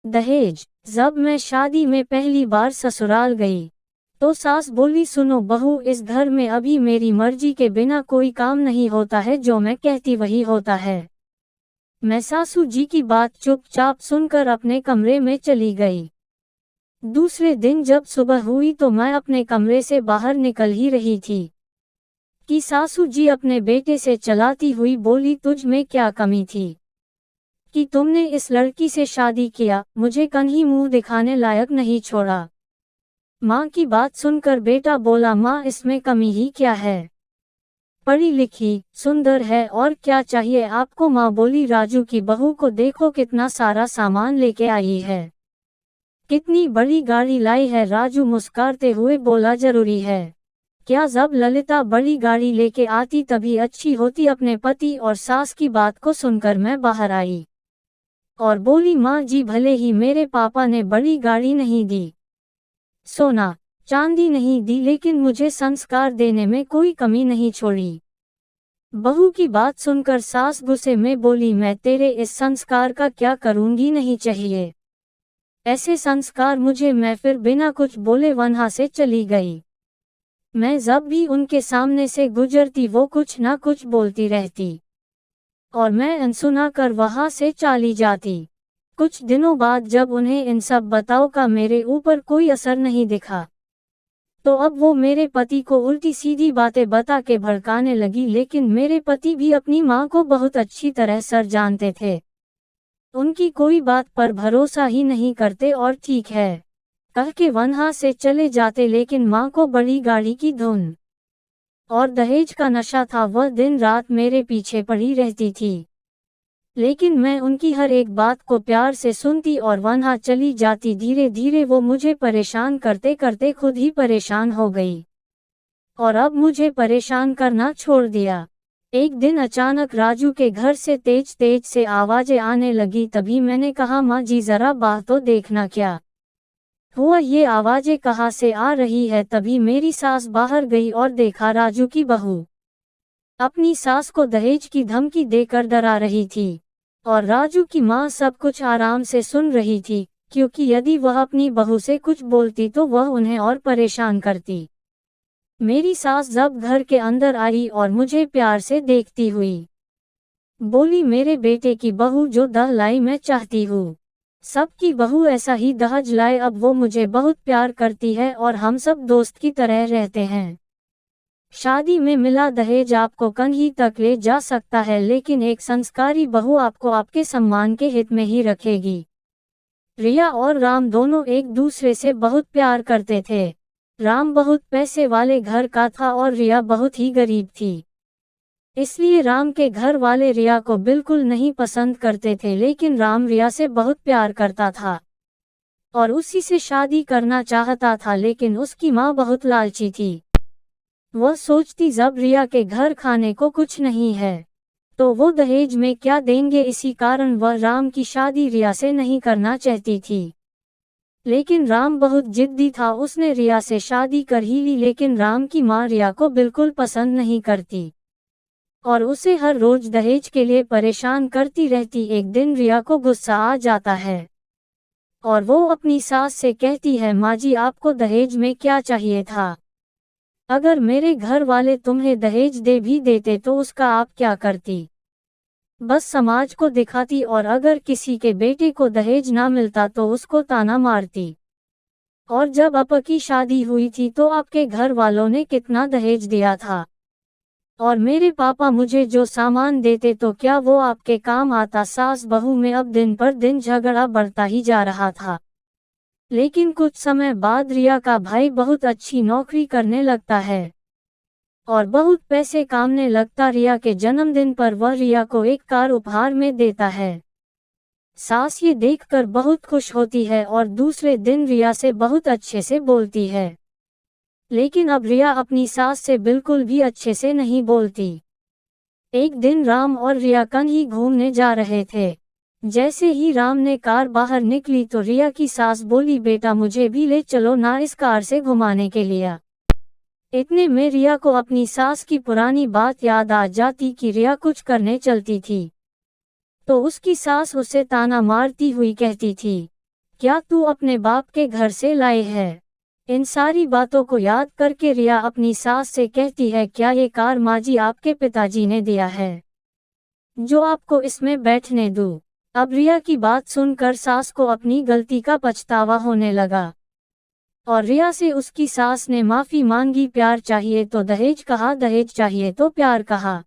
दहेज। जब मैं शादी में पहली बार ससुराल गई तो सास बोली, सुनो बहू, इस घर में अभी मेरी मर्जी के बिना कोई काम नहीं होता है, जो मैं कहती वही होता है। मैं सासू जी की बात चुपचाप सुनकर अपने कमरे में चली गई। दूसरे दिन जब सुबह हुई तो मैं अपने कमरे से बाहर निकल ही रही थी कि सासू जी अपने बेटे से चलाती हुई बोली, तुझ में क्या कमी थी कि तुमने इस लड़की से शादी किया, मुझे कहीं मुंह दिखाने लायक नहीं छोड़ा। माँ की बात सुनकर बेटा बोला, माँ इसमें कमी ही क्या है, पढ़ी लिखी सुंदर है, और क्या चाहिए आपको। माँ बोली, राजू की बहू को देखो कितना सारा सामान लेके आई है, कितनी बड़ी गाड़ी लाई है। राजू मुस्कुराते हुए बोला, जरूरी है क्या, जब ललिता बड़ी गाड़ी लेके आती तभी अच्छी होती। अपने पति और सास की बात को सुनकर मैं बाहर आई और बोली, माँ जी भले ही मेरे पापा ने बड़ी गाड़ी नहीं दी, सोना चांदी नहीं दी, लेकिन मुझे संस्कार देने में कोई कमी नहीं छोड़ी। बहू की बात सुनकर सास गुस्से में बोली, मैं तेरे इस संस्कार का क्या करूंगी, नहीं चाहिए ऐसे संस्कार मुझे। मैं फिर बिना कुछ बोले वहां से चली गई। मैं जब भी उनके सामने से गुजरती वो कुछ ना कुछ बोलती रहती और मैं अनसुना कर वहां से चली जाती। कुछ दिनों बाद जब उन्हें इन सब बताओ का मेरे ऊपर कोई असर नहीं दिखा तो अब वो मेरे पति को उल्टी सीधी बातें बता के भड़काने लगी। लेकिन मेरे पति भी अपनी माँ को बहुत अच्छी तरह सर जानते थे, उनकी कोई बात पर भरोसा ही नहीं करते और ठीक है कह के वहां से चले जाते। लेकिन माँ को बड़ी गाड़ी की धुन और दहेज का नशा था, वह दिन रात मेरे पीछे पड़ी रहती थी। लेकिन मैं उनकी हर एक बात को प्यार से सुनती और वहां चली जाती। धीरे धीरे वो मुझे परेशान करते करते खुद ही परेशान हो गई और अब मुझे परेशान करना छोड़ दिया। एक दिन अचानक राजू के घर से तेज तेज से आवाजें आने लगी। तभी मैंने कहा, माँ जी जरा बाहर तो देखना क्या हुआ, ये आवाजें कहाँ से आ रही है। तभी मेरी सास बाहर गई और देखा राजू की बहू अपनी सास को दहेज की धमकी देकर डरा रही थी और राजू की माँ सब कुछ आराम से सुन रही थी, क्योंकि यदि वह अपनी बहू से कुछ बोलती तो वह उन्हें और परेशान करती। मेरी सास जब घर के अंदर आई और मुझे प्यार से देखती हुई बोली, मेरे बेटे की बहू जो दह लाई मैं चाहती हूँ, सबकी बहू ऐसा ही दहेज लाए। अब वो मुझे बहुत प्यार करती है और हम सब दोस्त की तरह रहते हैं। शादी में मिला दहेज आपको कहीं तक ले जा सकता है, लेकिन एक संस्कारी बहू आपको आपके सम्मान के हित में ही रखेगी। रिया और राम दोनों एक दूसरे से बहुत प्यार करते थे। राम बहुत पैसे वाले घर का था और रिया बहुत ही गरीब थी, इसलिए राम के घर वाले रिया को बिल्कुल नहीं पसंद करते थे। लेकिन राम रिया से बहुत प्यार करता था और उसी से शादी करना चाहता था। लेकिन उसकी माँ बहुत लालची थी, वह सोचती जब रिया के घर खाने को कुछ नहीं है तो वो दहेज में क्या देंगे, इसी कारण वह राम की शादी रिया से नहीं करना चाहती थी। लेकिन राम बहुत जिद्दी था, उसने रिया से शादी कर ही ली। लेकिन राम की माँ रिया को बिल्कुल पसंद नहीं करती और उसे हर रोज दहेज के लिए परेशान करती रहती। एक दिन रिया को गुस्सा आ जाता है और वो अपनी सास से कहती है, माँ जी आपको दहेज में क्या चाहिए था, अगर मेरे घर वाले तुम्हें दहेज दे भी देते तो उसका आप क्या करती, बस समाज को दिखाती, और अगर किसी के बेटे को दहेज ना मिलता तो उसको ताना मारती। और जब आप की शादी हुई थी तो आपके घर वालों ने कितना दहेज दिया था, और मेरे पापा मुझे जो सामान देते तो क्या वो आपके काम आता। सास बहू में अब दिन पर दिन झगड़ा बढ़ता ही जा रहा था। लेकिन कुछ समय बाद रिया का भाई बहुत अच्छी नौकरी करने लगता है और बहुत पैसे कमाने लगता। रिया के जन्मदिन पर वह रिया को एक कार उपहार में देता है। सास ये देखकर बहुत खुश होती है और दूसरे दिन रिया से बहुत अच्छे से बोलती है। लेकिन अब रिया अपनी सास से बिल्कुल भी अच्छे से नहीं बोलती। एक दिन राम और रिया कहीं घूमने जा रहे थे। जैसे ही राम ने कार बाहर निकली तो रिया की सास बोली, बेटा मुझे भी ले चलो ना इस कार से घुमाने के लिए। इतने में रिया को अपनी सास की पुरानी बात याद आ जाती कि रिया कुछ करने चलती थी तो उसकी सास उसे ताना मारती हुई कहती थी, क्या तू अपने बाप के घर से लाए है? इन सारी बातों को याद करके रिया अपनी सास से कहती है, क्या ये कार माँ जी आपके पिताजी ने दिया है जो आपको इसमें बैठने दूँ? अब रिया की बात सुनकर सास को अपनी गलती का पछतावा होने लगा और रिया से उसकी सास ने माफी मांगी। प्यार चाहिए तो दहेज कहा, दहेज चाहिए तो प्यार कहा।